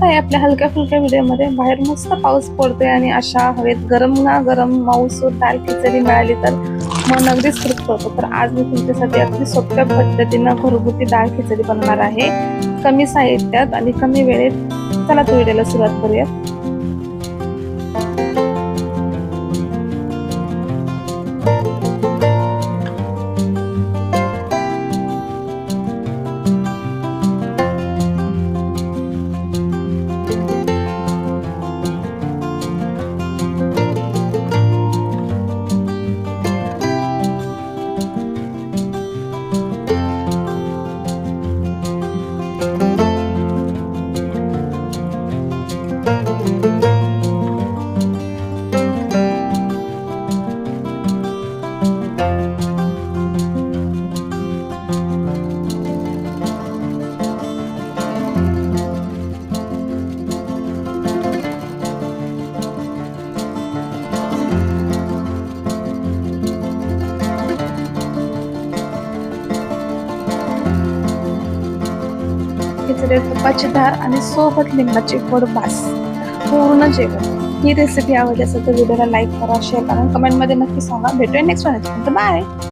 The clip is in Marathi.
आहे आपल्या हलक्या फुलक्या व्हिडिओमध्ये. बाहेर मस्त पाऊस पडतोय आणि अशा हवेत गरम ना गरम मऊसूर दाल खिचडी मिळाली तर मन अगदीच तृप्त होतं. तर आज मी तुमच्यासाठी अगदी सोप्या पद्धतीनं घरगुती डाळ खिचडी बनवणार आहे, कमी साहित्यात आणि कमी वेळेत. चला तर व्हिडिओला सुरुवात करूयात. खिचडीत तुपाची धार आणि सोबत लिंबाची गोड बास, पूर्ण जेवण. ही रेसिपी आवडली असेल तर व्हिडिओला लाईक करा, शेअर करा, कमेंट मध्ये नक्की सांगा. भेटूया नेक्स्ट वन. बाय.